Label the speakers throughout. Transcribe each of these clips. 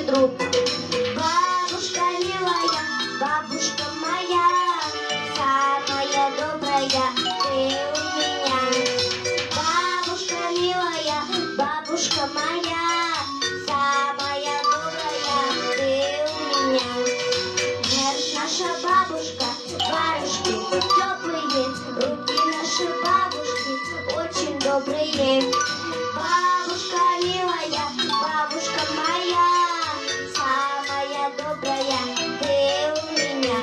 Speaker 1: лучший друг. Бабушка милая, бабушка моя, самая добрая ты у меня. Бабушка милая, бабушка моя, самая добрая ты у меня. Наша бабушка, варежки теплые, руки нашей бабушки очень добрые. Бабушка милая, бабушка моя, самая добрая ты у меня.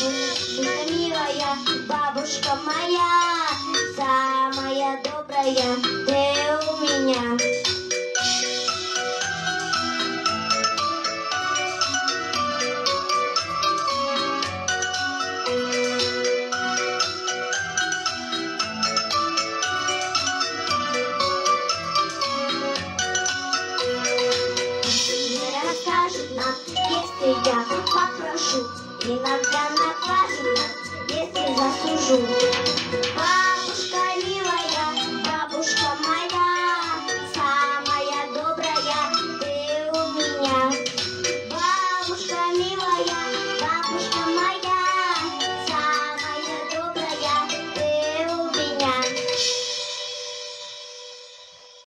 Speaker 1: Бабушка милая, бабушка моя, самая добрая ты у меня. Если я попрошу, иногда накажет нас, если засужу.